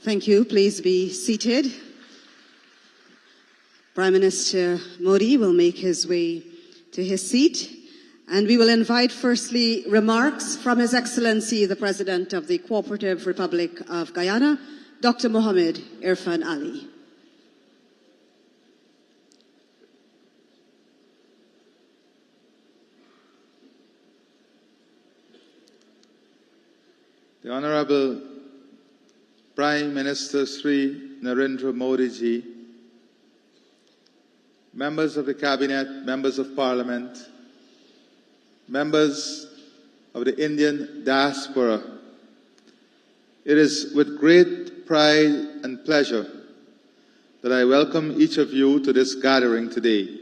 Thank you. Please be seated. Prime Minister Modi will make his way to his seat, and we will invite firstly remarks from His Excellency the President of the Cooperative Republic of Guyana, Dr. Mohamed Irfan Ali. The Honorable Prime Minister Sri Narendra Modi ji, members of the Cabinet, members of Parliament, members of the Indian diaspora, it is with great pride and pleasure that I welcome each of you to this gathering today,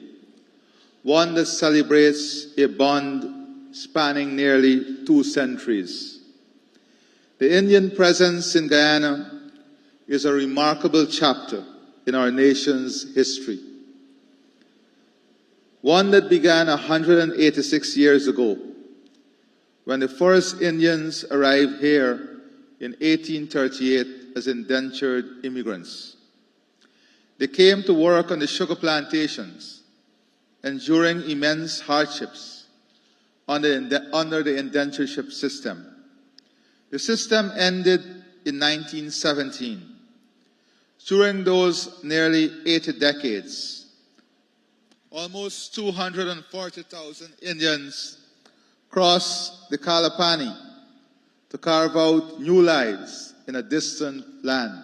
one that celebrates a bond spanning nearly 2 centuries. The Indian presence in Guyana is a remarkable chapter in our nation's history, one that began 186 years ago when the first Indians arrived here in 1838 as indentured immigrants. They came to work on the sugar plantations, enduring immense hardships under the indentureship system. The system ended in 1917. During those nearly 80 decades, almost 240,000 Indians crossed the Kalapani to carve out new lives in a distant land.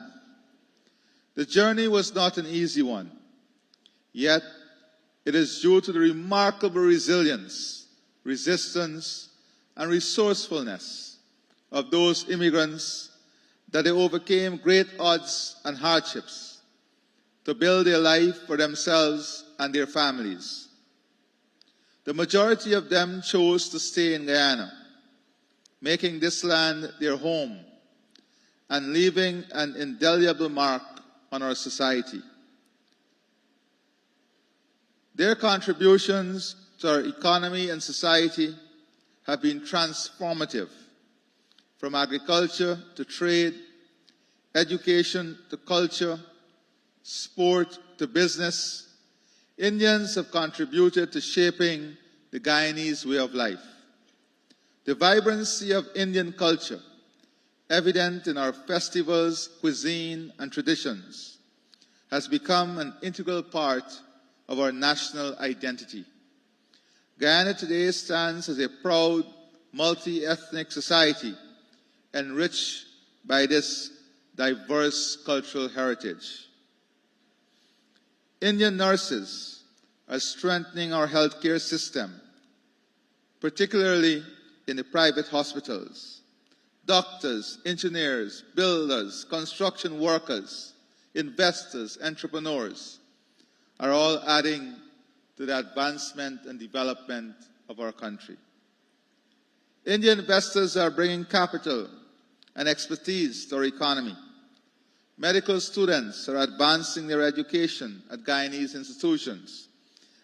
The journey was not an easy one, yet it is due to the remarkable resilience, resistance, and resourcefulness of those immigrants that they overcame great odds and hardships to build a life for themselves and their families. The majority of them chose to stay in Guyana, making this land their home and leaving an indelible mark on our society. Their contributions to our economy and society have been transformative, from agriculture to trade, education to culture, sport to business. Indians have contributed to shaping the Guyanese way of life. The vibrancy of Indian culture, evident in our festivals, cuisine, and traditions, has become an integral part of our national identity. Guyana today stands as a proud, multi-ethnic society enriched by this diverse cultural heritage. Indian nurses are strengthening our healthcare system, particularly in the private hospitals. Doctors, engineers, builders, construction workers, investors, entrepreneurs are all adding to the advancement and development of our country. Indian investors are bringing capital and expertise to our economy. Medical students are advancing their education at Guyanese institutions,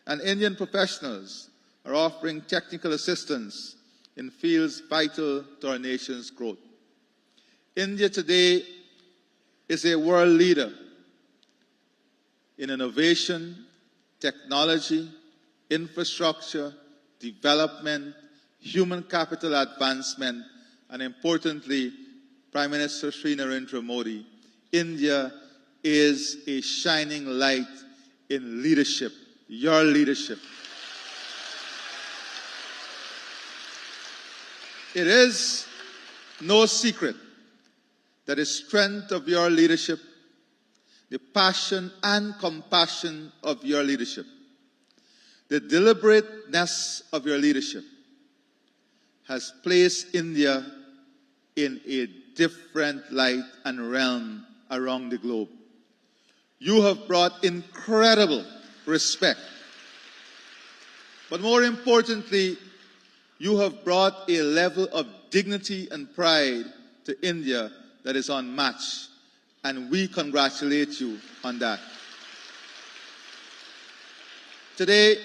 and Indian professionals are offering technical assistance in fields vital to our nation's growth. India today is a world leader in innovation, technology, infrastructure, development, human capital advancement, and importantly, Prime Minister Sri Narendra Modi, India is a shining light in leadership, your leadership. It is no secret that the strength of your leadership, the passion and compassion of your leadership, the deliberateness of your leadership has placed India in a different light and realm around the globe. You have brought incredible respect, but more importantly, you have brought a level of dignity and pride to India that is unmatched, and we congratulate you on that. Today,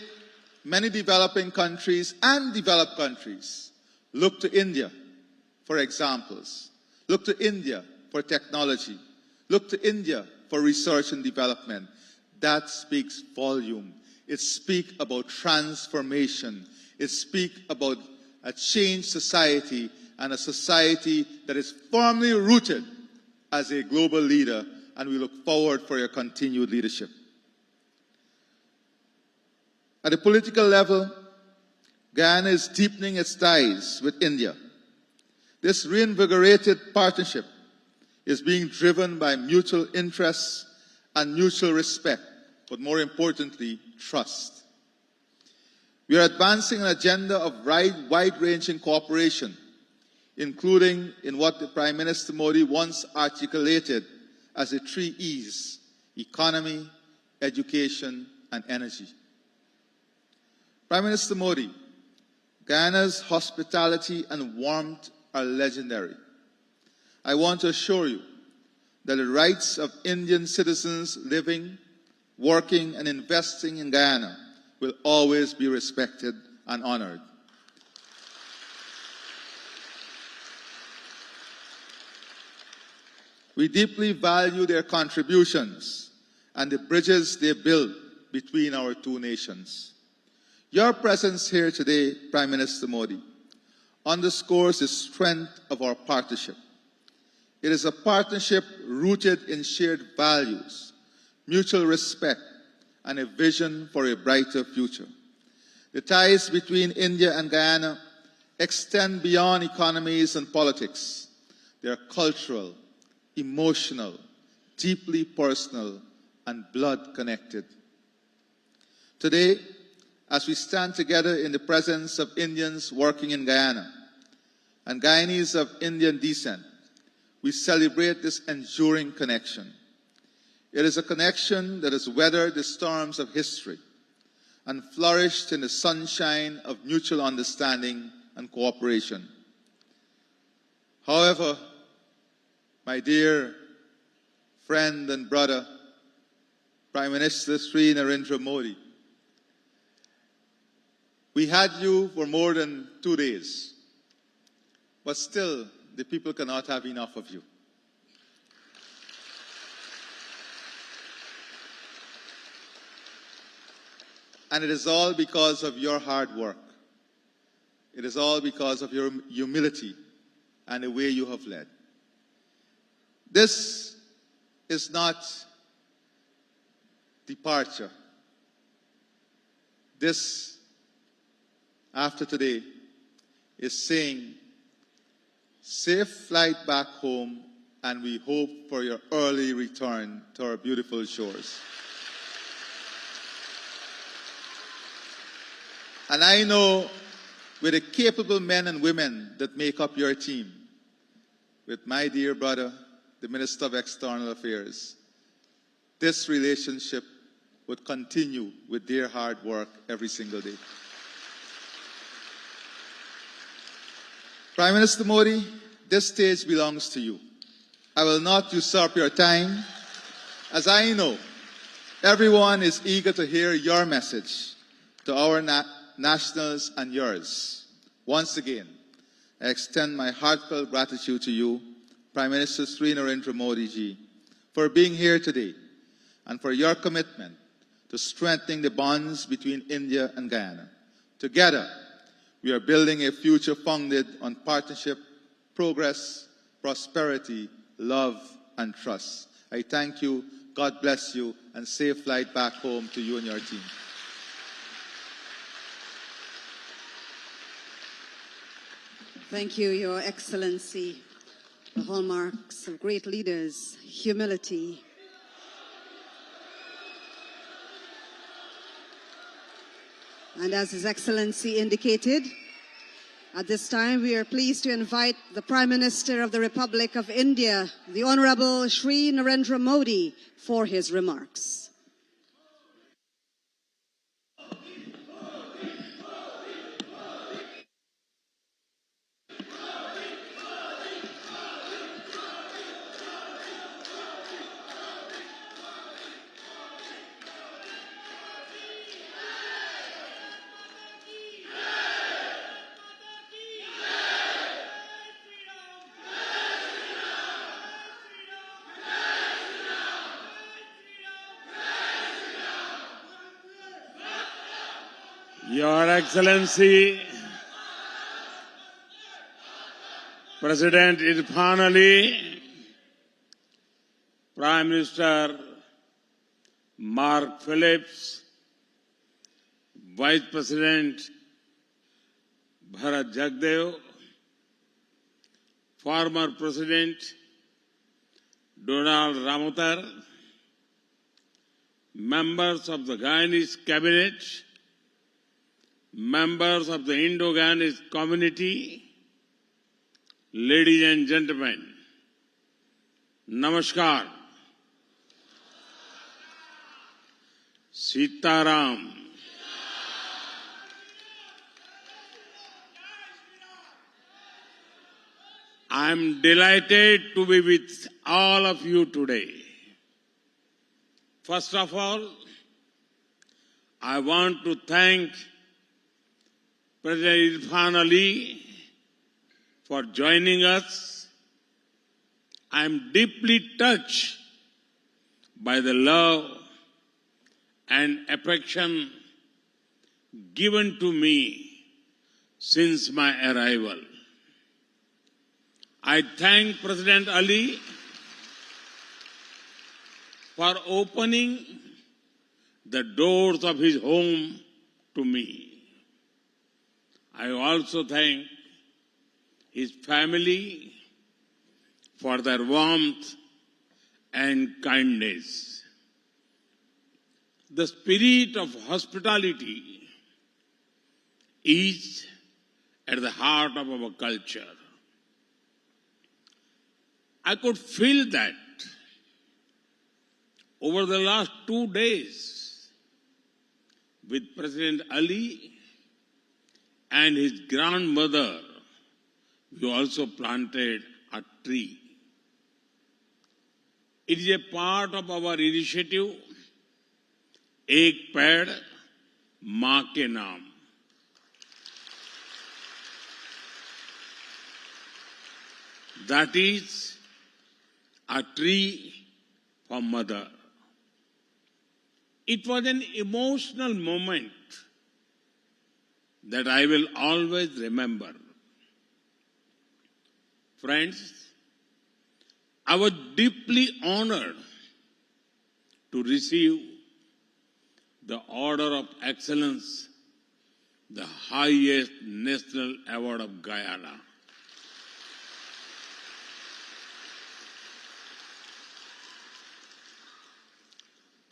many developing countries and developed countries look to India for examples, look to India for technology, look to India for research and development. That speaks volume. It speaks about transformation. It speaks about a changed society, and a society that is firmly rooted as a global leader, and we look forward for your continued leadership. At the political level, Guyana is deepening its ties with India. This reinvigorated partnership is being driven by mutual interests and mutual respect, but more importantly, trust. We are advancing an agenda of wide-ranging cooperation, including in what the Prime Minister Modi once articulated as the 3 E's: economy, education, and energy. Prime Minister Modi, Guyana's hospitality and warmth are legendary. I want to assure you that the rights of Indian citizens living, working, and investing in Guyana will always be respected and honored. We deeply value their contributions and the bridges they build between our two nations. Your presence here today, Prime Minister Modi, underscores the strength of our partnership. It is a partnership rooted in shared values, mutual respect, and a vision for a brighter future. The ties between India and Guyana extend beyond economies and politics. They are cultural, emotional, deeply personal, and blood-connected. Today, as we stand together in the presence of Indians working in Guyana and Guyanese of Indian descent, we celebrate this enduring connection. It is a connection that has weathered the storms of history and flourished in the sunshine of mutual understanding and cooperation. However, my dear friend and brother, Prime Minister Sri Narendra Modi, we had you for more than 2 days, but still the people cannot have enough of you. And it is all because of your hard work. It is all because of your humility and the way you have led. This is not departure. This, after today, is saying, safe flight back home, and we hope for your early return to our beautiful shores. And I know with the capable men and women that make up your team, with my dear brother, the Minister of External Affairs, this relationship would continue with their hard work every single day. Prime Minister Modi, this stage belongs to you. I will not usurp your time, as I know everyone is eager to hear your message to our nationals and yours. Once again, I extend my heartfelt gratitude to you, Prime Minister Sri Narendra Modi ji, for being here today and for your commitment to strengthening the bonds between India and Guyana. Together, we are building a future founded on partnership, progress, prosperity, love, and trust. I thank you, God bless you, and safe flight back home to you and your team. Thank you, Your Excellency. The hallmarks of great leaders: humility, and as His Excellency indicated, at this time we are pleased to invite the Prime Minister of the Republic of India, the Honorable Shri Narendra Modi, for his remarks. Your Excellency, President Irfan Ali, Prime Minister Mark Phillips, Vice President Bharat Jagdev, former President Donald Ramotar, members of the Guyanese Cabinet, members of the Indo-Guyanese community, ladies and gentlemen, Namaskar. Sitaram. I am delighted to be with all of you today. First of all, I want to thank President Irfan Ali for joining us. I am deeply touched by the love and affection given to me since my arrival. I thank President Ali for opening the doors of his home to me. I also thank his family for their warmth and kindness. The spirit of hospitality is at the heart of our culture. I could feel that over the last 2 days with President Ali and his grandmother. We also planted a tree. It is a part of our initiative, Ek Ped Maa Ke Naam. That is a tree for mother. It was an emotional moment that I will always remember. Friends, I was deeply honored to receive the Order of Excellence, the highest national award of Guyana.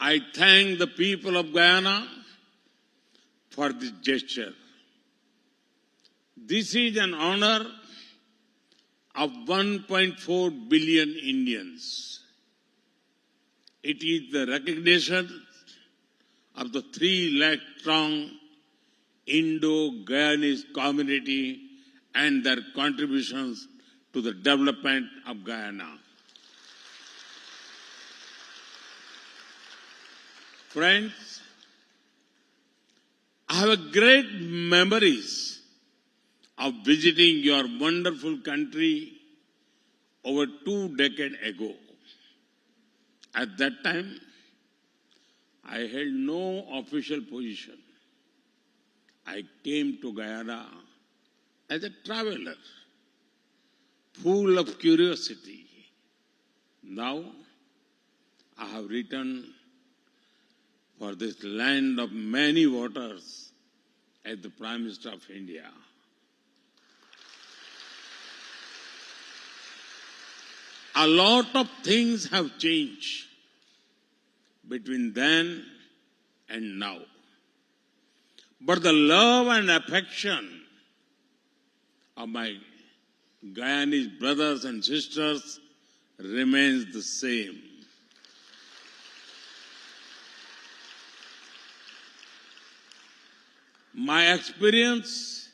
I thank the people of Guyana for this gesture. This is an honor of 1.4 billion Indians. It is the recognition of the 3 lakh strong Indo-Guyanese community and their contributions to the development of Guyana. Friends, I have great memories of visiting your wonderful country over 2 decades ago. At that time, I held no official position. I came to Guyana as a traveler, full of curiosity. Now, I have returned for this land of many waters as the Prime Minister of India. A lot of things have changed between then and now. But the love and affection of my Guyanese brothers and sisters remains the same. My experience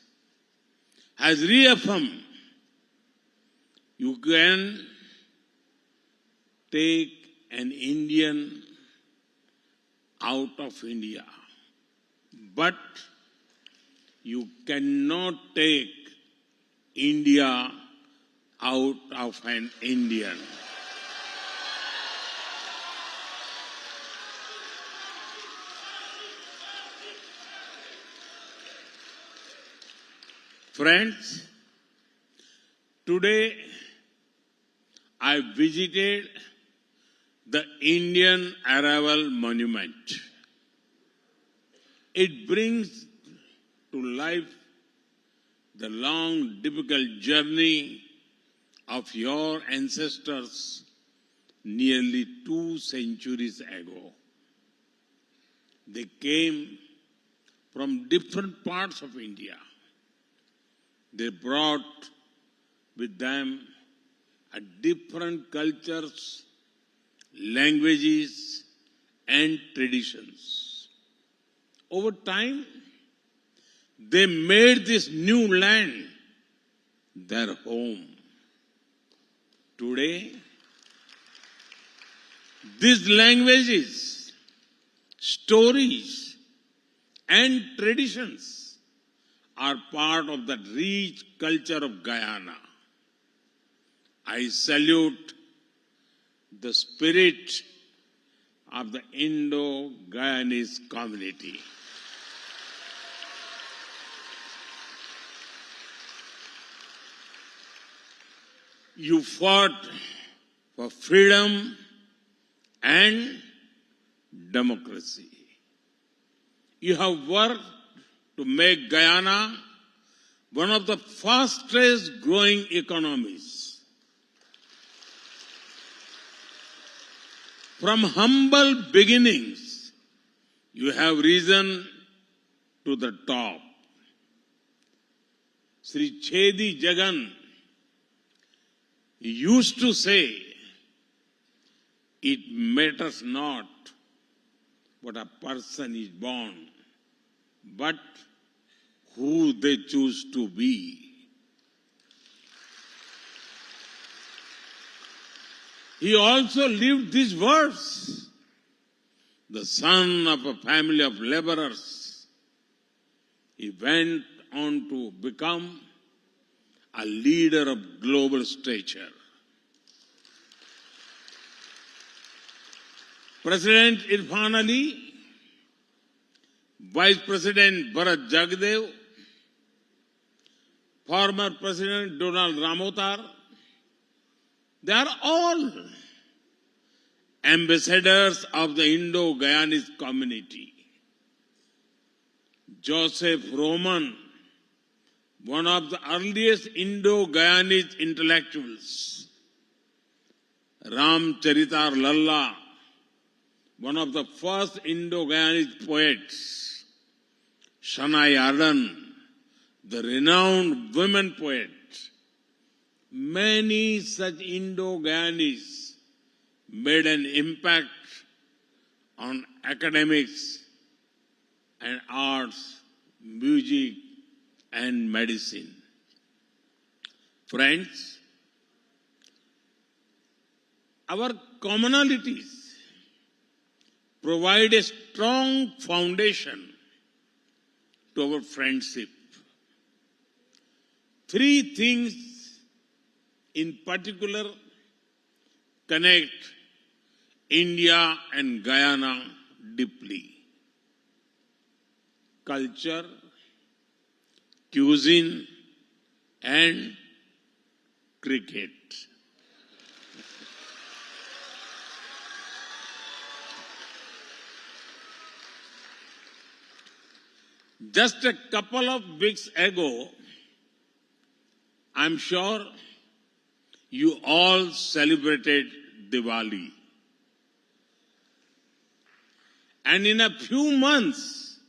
has reaffirmed you can take an Indian out of India, but you cannot take India out of an Indian. Friends, today I visited the Indian Arrival Monument. It brings to life the long, difficult journey of your ancestors nearly 2 centuries ago. They came from different parts of India. They brought with them different cultures, languages, and traditions. Over time, they made this new land their home. Today, these languages, stories, and traditions are part of the rich culture of Guyana. I salute the spirit of the Indo-Guyanese community. You fought for freedom and democracy. You have worked to make Guyana one of the fastest growing economies. From humble beginnings, you have risen to the top. Sri Chedi Jagan used to say, it matters not what a person is born, but who they choose to be. He also lived this verse. The son of a family of laborers, he went on to become a leader of global stature. President Irfan Ali, Vice President Bharat Jagdev, former President Donald Ramotar, they are all ambassadors of the Indo-Guyanese community. Joseph Roman, one of the earliest Indo-Guyanese intellectuals. Ramcharitar Lalla, one of the first Indo-Guyanese poets. Shania Arden, the renowned women poet. Many such Indo-Guyanese made an impact on academics and arts, music, and medicine. Friends, our commonalities provide a strong foundation to our friendship. 3 things in particular connect India and Guyana deeply: culture, cuisine, and cricket. Just a couple of weeks ago, I'm sure you all celebrated Diwali. And in a few months,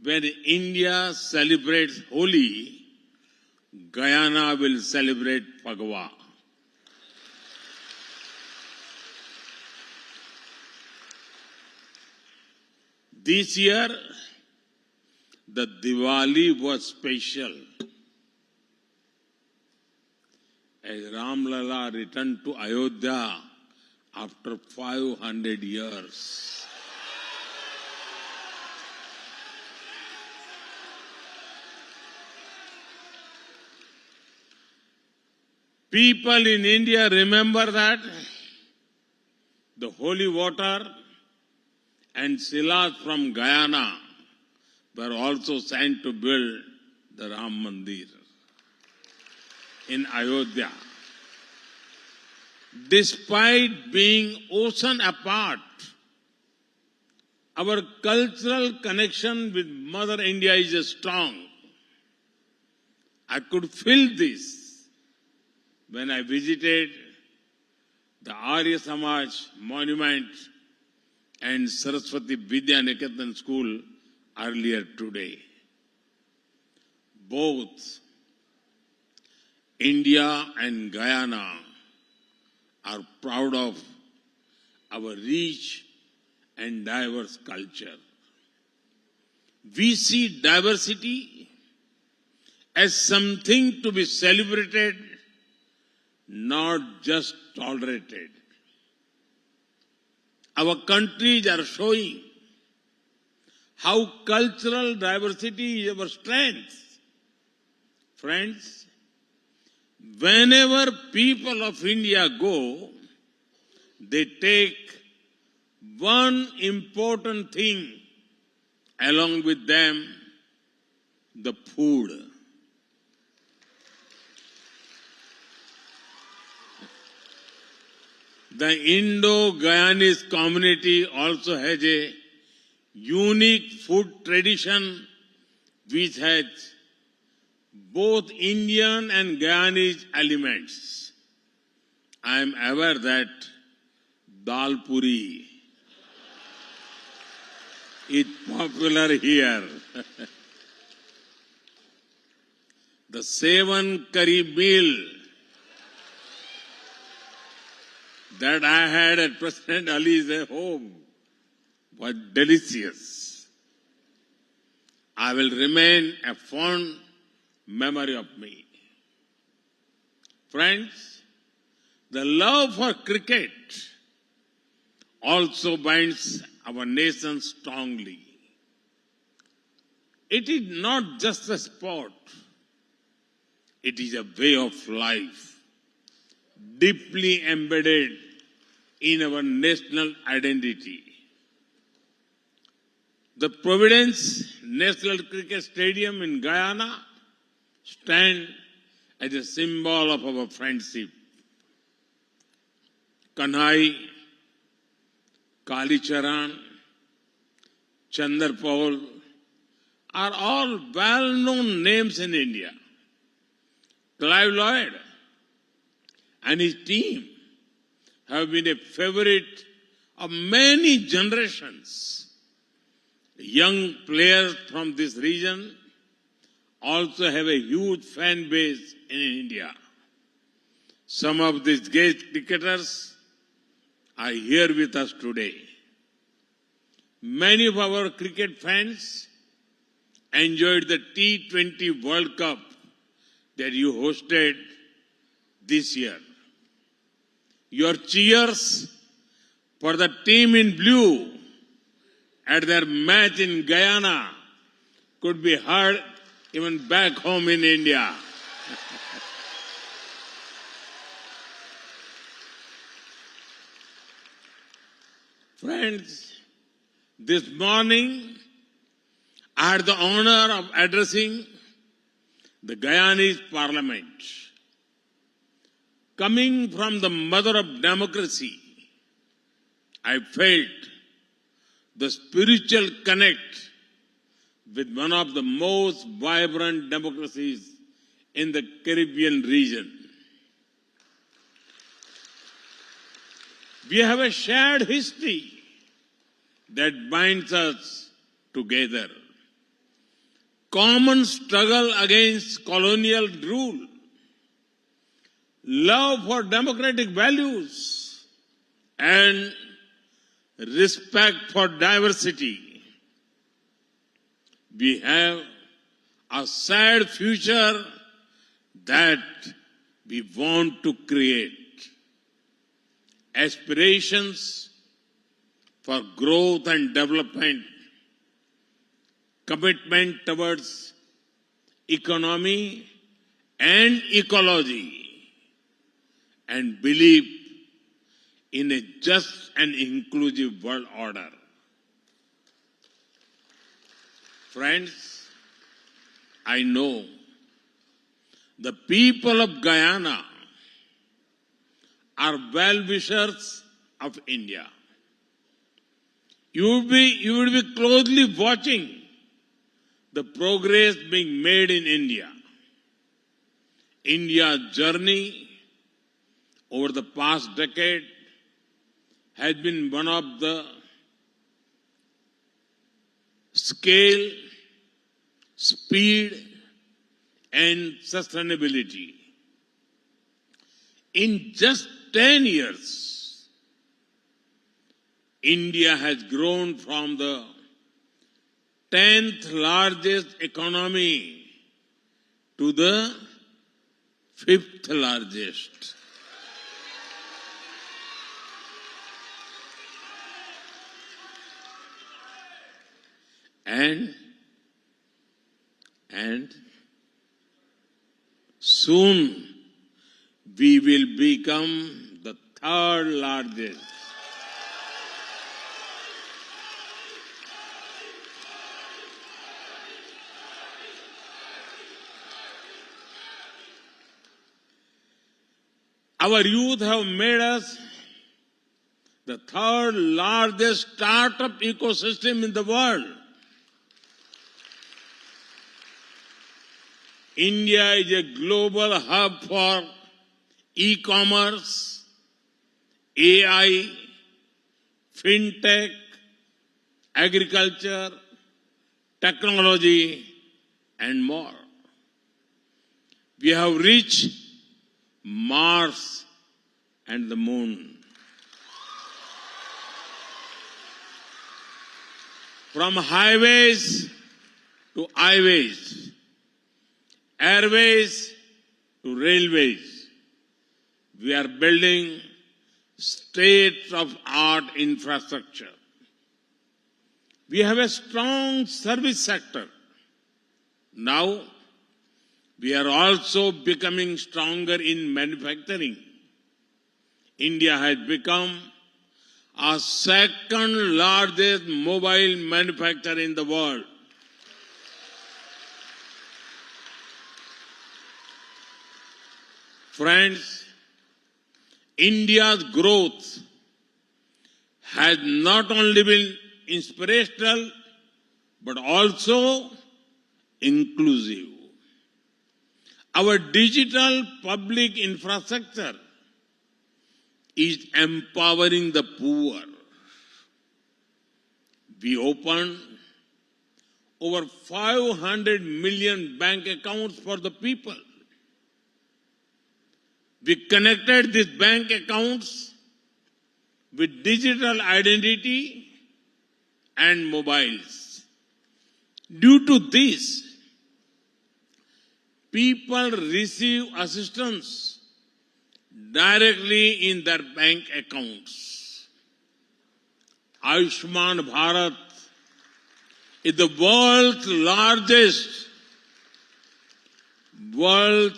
when India celebrates Holi, Guyana will celebrate Phagwa. This year, the Diwali was special. As Ram Lala returned to Ayodhya after 500 years. People in India remember that the holy water and silas from Guyana were also sent to build the Ram Mandir in Ayodhya. Despite being ocean apart, our cultural connection with Mother India is strong. I could feel this when I visited the Arya Samaj monument and Saraswati Vidya Niketan school earlier today. Both India and Guyana are proud of our rich and diverse culture. We see diversity as something to be celebrated, not just tolerated. Our countries are showing how cultural diversity is our strength. Friends, whenever people of India go, they take one important thing along with them, the food. The Indo-Guyanese community also has a unique food tradition which has both Indian and Guyanese elements. I am aware that dal puri is popular here. The 7 curry meal that I had at President Ali's home was delicious. I will remain a fond memory of me. Friends, the love for cricket also binds our nation strongly. It is not just a sport. It is a way of life, deeply embedded in our national identity. The Providence National Cricket Stadium in Guyana stands as a symbol of our friendship. Kanhai, Kalicharan, Chandarpaul are all well-known names in India. Clive Lloyd and his team have been a favorite of many generations. Young players from this region also have a huge fan base in India. Some of these great cricketers are here with us today. Many of our cricket fans enjoyed the T20 World Cup that you hosted this year. Your cheers for the team in blue at their match in Guyana could be heard even back home in India. Friends, this morning I had the honor of addressing the Guyanese Parliament. Coming from the mother of democracy, I felt the spiritual connect with one of the most vibrant democracies in the Caribbean region. We have a shared history that binds us together. Common struggle against colonial rule, love for democratic values, and respect for diversity. We have a shared future that we want to create. Aspirations for growth and development, commitment towards economy and ecology, and belief in a just and inclusive world order. Friends, I know the people of Guyana are well-wishers of India. You will be closely watching the progress being made in India. India's journey over the past decade has been one of the scale, speed, and sustainability. In just 10 years, India has grown from the 10th largest economy to the 5th largest. And soon we will become the 3rd largest. Our youth have made us the 3rd largest startup ecosystem in the world. India is a global hub for e-commerce, AI, fintech, agriculture, technology, and more. We have reached Mars and the moon. From highways to highways, airways to railways, we are building state-of-art infrastructure. We have a strong service sector. Now, we are also becoming stronger in manufacturing. India has become our 2nd largest mobile manufacturer in the world. Friends, India's growth has not only been inspirational, but also inclusive. Our digital public infrastructure is empowering the poor. We opened over 500 million bank accounts for the people. We connected these bank accounts with digital identity and mobiles. Due to this, people receive assistance directly in their bank accounts. Ayushman Bharat is the world's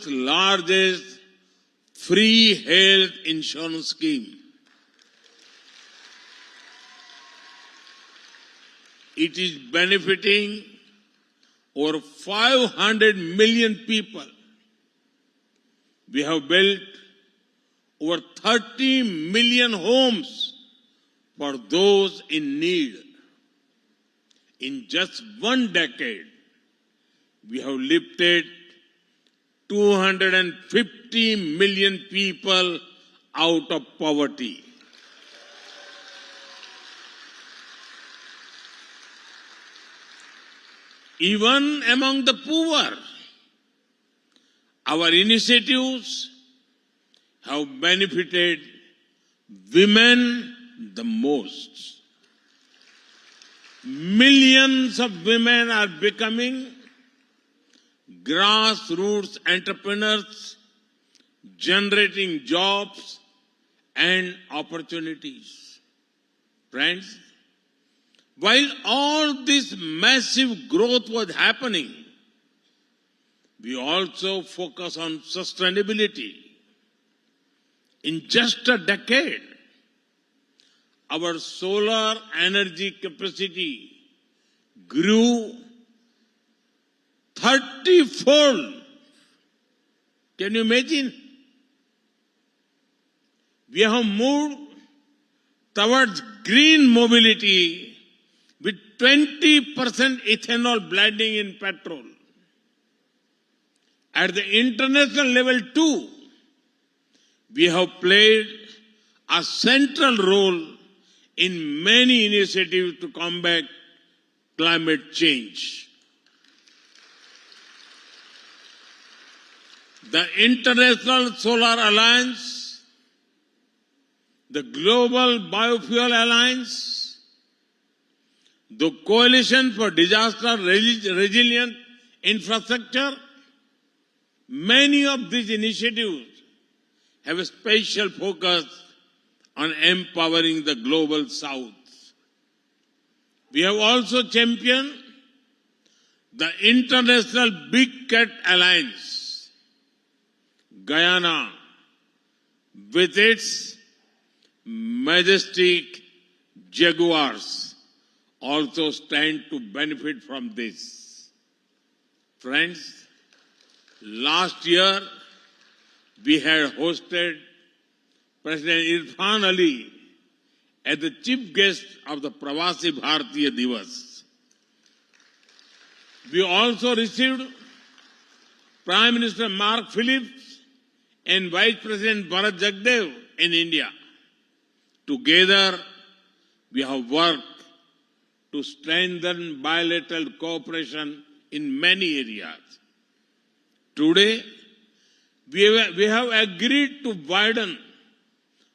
largest free health insurance scheme. It is benefiting over 500 million people. We have built over 30 million homes for those in need. In just 1 decade, we have lifted 250 million people out of poverty. Even among the poor, our initiatives have benefited women the most. Millions of women are becoming grassroots entrepreneurs, generating jobs and opportunities. Friends, while all this massive growth was happening, we also focus on sustainability. In just a decade, our solar energy capacity grew 30 30-fold. Can you imagine? We have moved towards green mobility with 20% ethanol blending in petrol. At the international level too, we have played a central role in many initiatives to combat climate change. The International Solar Alliance, the Global Biofuel Alliance, the Coalition for Disaster Resilient Infrastructure, many of these initiatives have a special focus on empowering the global south. We have also championed the International Big Cat Alliance. Guyana, with its majestic jaguars, also stand to benefit from this. Friends, last year we had hosted President Irfan Ali as the chief guest of the Pravasi Bharatiya Divas. We also received Prime Minister Mark Phillips and Vice President Bharat Jagdev in India. Together, we have worked to strengthen bilateral cooperation in many areas. Today, we have agreed to widen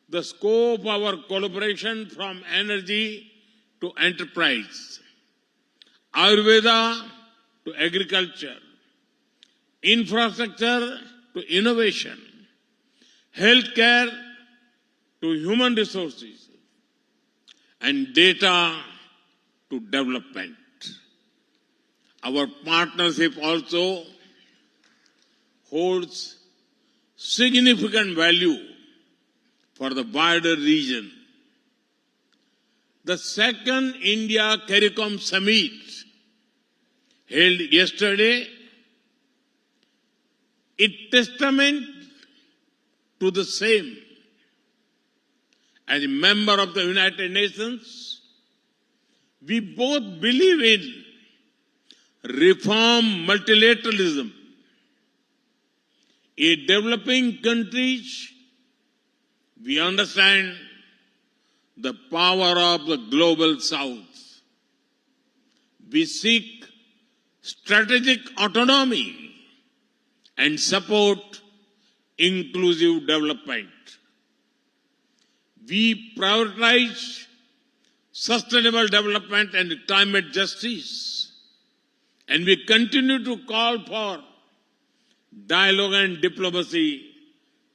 the scope of our collaboration from energy to enterprise, Ayurveda to agriculture, infrastructure to innovation, healthcare to human resources, and data to development. Our partnership also holds significant value for the wider region. The second India CARICOM Summit held yesterday is testament to the same. As a member of the United Nations, we both believe in reform multilateralism. In developing countries, we understand the power of the global south. We seek strategic autonomy and support inclusive development. We prioritize sustainable development and climate justice, and we continue to call for dialogue and diplomacy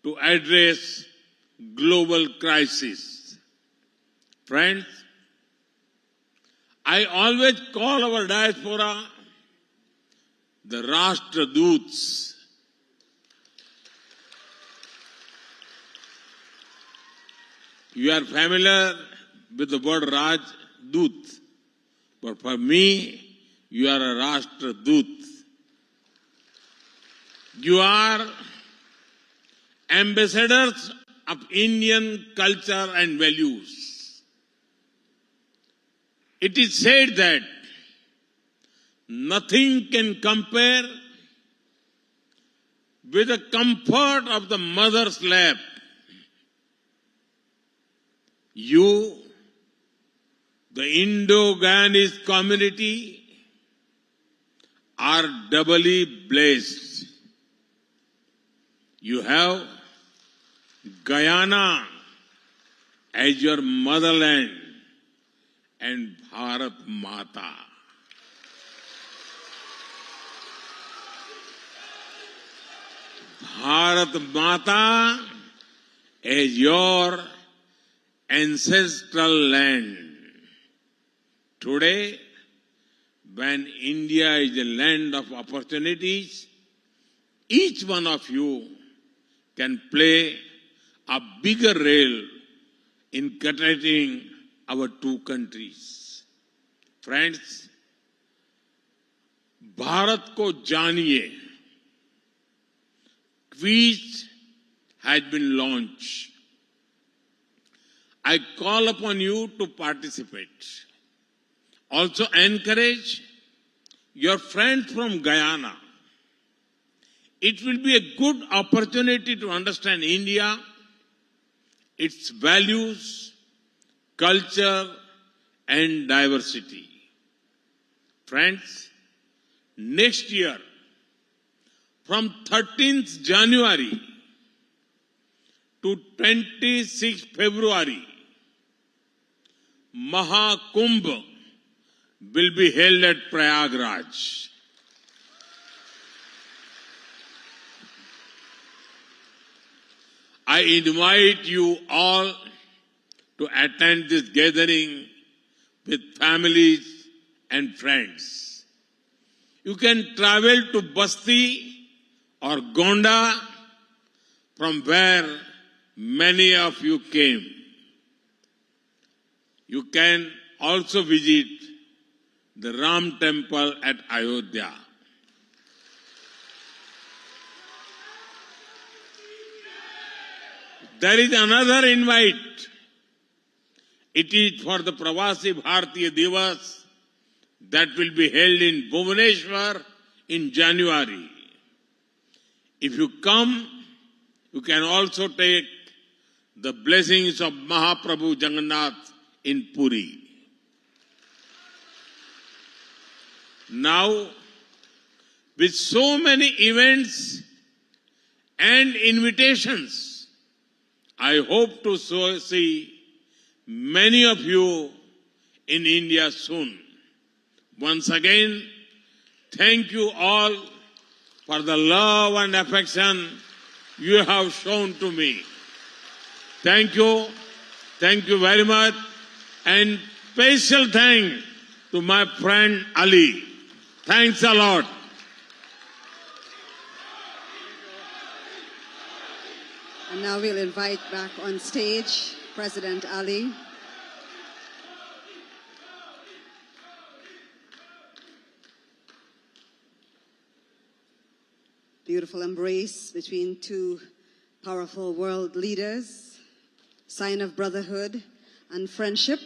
to address global crisis. Friends, I always call our diaspora the Rashtraduts. You are familiar with the word Rajdut, but for me, you are a Rashtradut. You are ambassadors of Indian culture and values. It is said that nothing can compare with the comfort of the mother's lap. You, the Indo-Guyanese community, are doubly blessed. You have Guyana as your motherland and Bharat Mata. Bharat Mata as your ancestral land. Today, when India is a land of opportunities, each one of you can play a bigger role in connecting our two countries. Friends, Bharat को जानिए quiz has been launched. I call upon you to participate. Also encourage your friends from Guyana. It will be a good opportunity to understand India, its values, culture, and diversity. Friends, next year, from 13th January to 26th February, Mahakumbh will be held at Prayagraj. I invite you all to attend this gathering with families and friends. You can travel to Basti or Gonda, from where many of you came. You can also visit the Ram temple at Ayodhya. There is another invite. It is for the Pravasi Bharatiya Divas that will be held in Bhubaneswar in January. If you come, you can also take the blessings of Mahaprabhu Jagannath in Puri. Now, with so many events and invitations, I hope to see many of you in India soon. Once again, thank you all for the love and affection you have shown to me. Thank you. Thank you very much. And special thanks to my friend Ali. Thanks a lot. And now we'll invite back on stage President Ali. Beautiful embrace between two powerful world leaders, sign of brotherhood and friendship.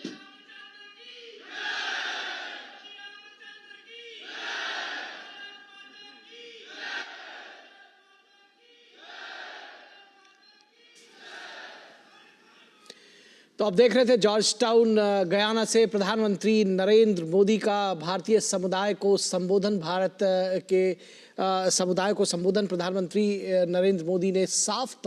तो आप देख रहे थे George town Guyana से प्रधानमंत्री नरेंद्र मोदी का भारतीय समुदाय को संबोधन प्रधानमंत्री नरेंद्र मोदी ने साफ